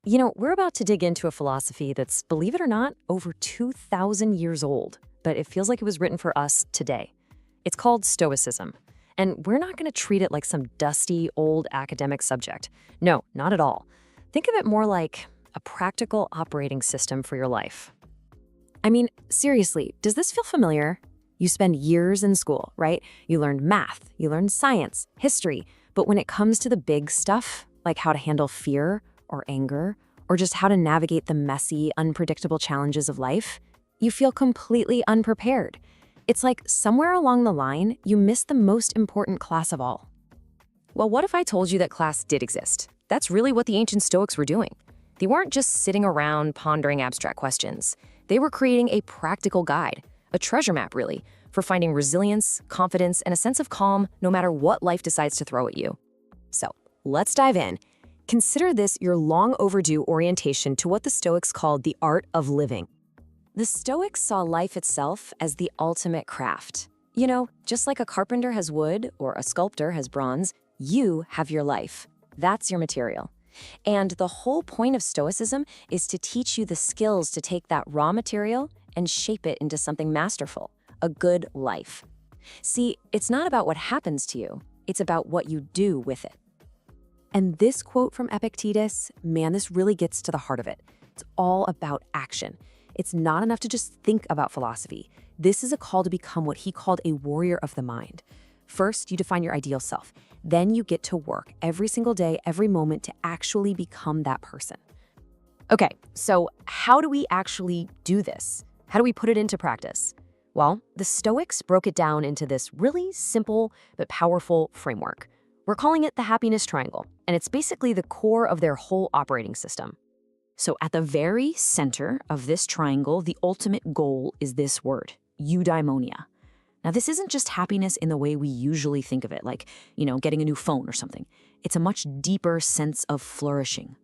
We're about to dig into a philosophy that's, believe it or not, over 2,000 years old, but it feels like it was written for us today. It's called Stoicism, and we're not going to treat it like some dusty, old academic subject. No, not at all. Think of it more like a practical operating system for your life. I mean, seriously, does this feel familiar? You spend years in school, right? You learned math, you learned science, history, but when it comes to the big stuff, like how to handle fear or anger, or just how to navigate the messy, unpredictable challenges of life, you feel completely unprepared. It's like somewhere along the line, you missed the most important class of all. Well, what if I told you that class did exist? That's really what the ancient Stoics were doing. They weren't just sitting around pondering abstract questions. They were creating a practical guide, a treasure map really, for finding resilience, confidence, and a sense of calm no matter what life decides to throw at you. So, let's dive in. Consider this your long overdue orientation to what the Stoics called the art of living. The Stoics saw life itself as the ultimate craft. Just like a carpenter has wood or a sculptor has bronze, you have your life. That's your material. And the whole point of Stoicism is to teach you the skills to take that raw material and shape it into something masterful, a good life. See, it's not about what happens to you, it's about what you do with it. And this quote from Epictetus, man, this really gets to the heart of it. It's all about action. It's not enough to just think about philosophy. This is a call to become what he called a warrior of the mind. First, you define your ideal self. Then you get to work every single day, every moment to actually become that person. Okay, so how do we actually do this? How do we put it into practice? Well, the Stoics broke it down into this really simple but powerful framework. We're calling it the happiness triangle, and it's basically the core of their whole operating system. So at the very center of this triangle, the ultimate goal is this word, eudaimonia. Now, this isn't just happiness in the way we usually think of it, like, getting a new phone or something. It's a much deeper sense of flourishing.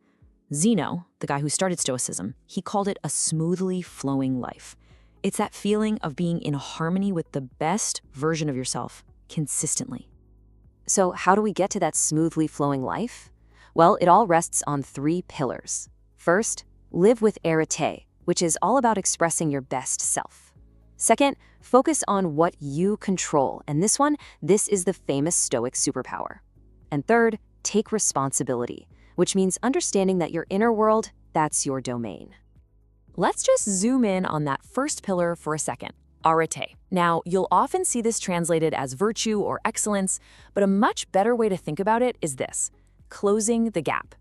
Zeno, the guy who started Stoicism, he called it a smoothly flowing life. It's that feeling of being in harmony with the best version of yourself consistently. So how do we get to that smoothly flowing life? Well, it all rests on 3 pillars. First, live with Areté, which is all about expressing your best self. Second, focus on what you control, and this is the famous Stoic superpower. And third, take responsibility, which means understanding that your inner world, that's your domain. Let's just zoom in on that first pillar for a second. Areté. Now, you'll often see this translated as virtue or excellence, but a much better way to think about it is this: closing the gap.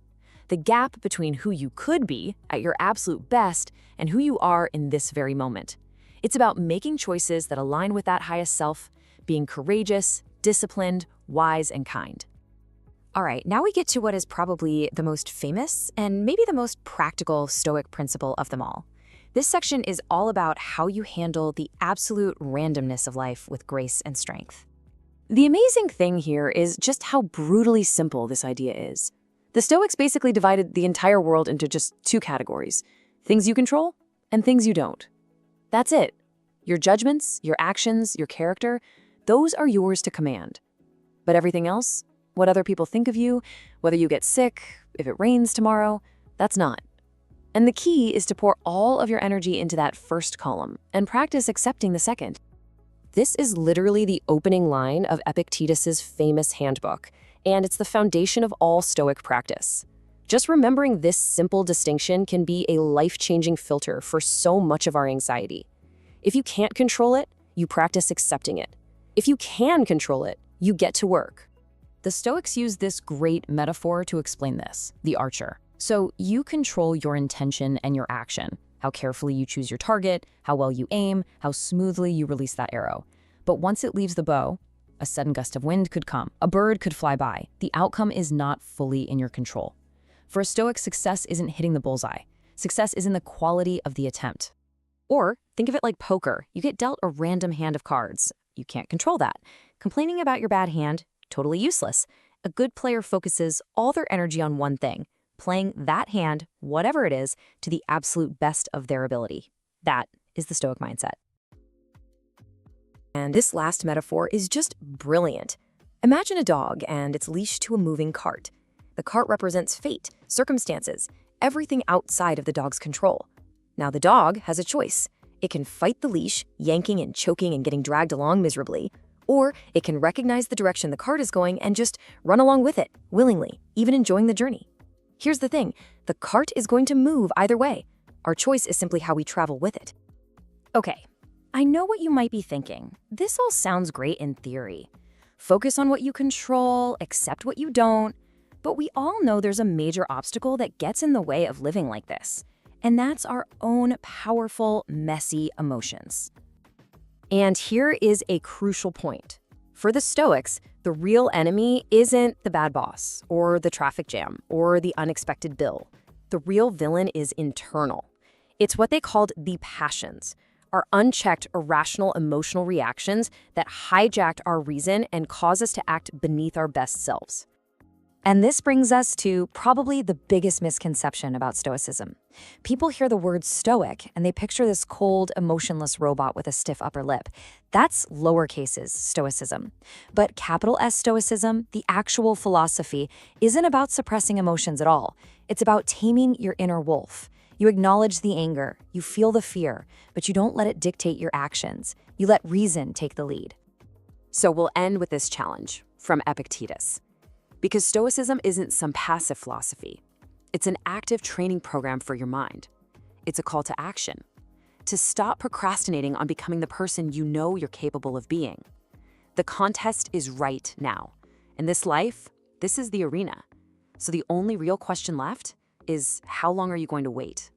The gap between who you could be at your absolute best and who you are in this very moment. It's about making choices that align with that highest self, being courageous, disciplined, wise, and kind. All right, now we get to what is probably the most famous and maybe the most practical Stoic principle of them all. This section is all about how you handle the absolute randomness of life with grace and strength. The amazing thing here is just how brutally simple this idea is. The Stoics basically divided the entire world into just 2 categories: things you control and things you don't. That's it. Your judgments, your actions, your character, those are yours to command. But everything else, what other people think of you, whether you get sick, if it rains tomorrow, that's not. And the key is to pour all of your energy into that first column and practice accepting the second. This is literally the opening line of Epictetus's famous handbook, and it's the foundation of all Stoic practice. Just remembering this simple distinction can be a life-changing filter for so much of our anxiety. If you can't control it, you practice accepting it. If you can control it, you get to work. The Stoics use this great metaphor to explain this: the archer. So you control your intention and your action, how carefully you choose your target, how well you aim, how smoothly you release that arrow. But once it leaves the bow, a sudden gust of wind could come, a bird could fly by. The outcome is not fully in your control. For a Stoic, success isn't hitting the bullseye. Success is in the quality of the attempt. Or think of it like poker. You get dealt a random hand of cards. You can't control that. Complaining about your bad hand, totally useless. A good player focuses all their energy on one thing: playing that hand, whatever it is, to the absolute best of their ability. That is the Stoic mindset. And this last metaphor is just brilliant. Imagine a dog and it's leashed to a moving cart. The cart represents fate, circumstances, everything outside of the dog's control. Now the dog has a choice. It can fight the leash, yanking and choking and getting dragged along miserably, or it can recognize the direction the cart is going and just run along with it, willingly, even enjoying the journey. Here's the thing, the cart is going to move either way. Our choice is simply how we travel with it. Okay, I know what you might be thinking. This all sounds great in theory. Focus on what you control, accept what you don't. But we all know there's a major obstacle that gets in the way of living like this. And that's our own powerful, messy emotions. And here is a crucial point. For the Stoics, the real enemy isn't the bad boss, or the traffic jam, or the unexpected bill. The real villain is internal. It's what they called the passions, our unchecked, irrational emotional reactions that hijacked our reason and cause us to act beneath our best selves. And this brings us to probably the biggest misconception about Stoicism. People hear the word Stoic and they picture this cold, emotionless robot with a stiff upper lip. That's lowercases Stoicism. But capital S Stoicism, the actual philosophy, isn't about suppressing emotions at all. It's about taming your inner wolf. You acknowledge the anger, you feel the fear, but you don't let it dictate your actions. You let reason take the lead. So we'll end with this challenge from Epictetus. Because Stoicism isn't some passive philosophy. It's an active training program for your mind. It's a call to action, to stop procrastinating on becoming the person you know you're capable of being. The contest is right now. In this life, this is the arena. So the only real question left is, how long are you going to wait?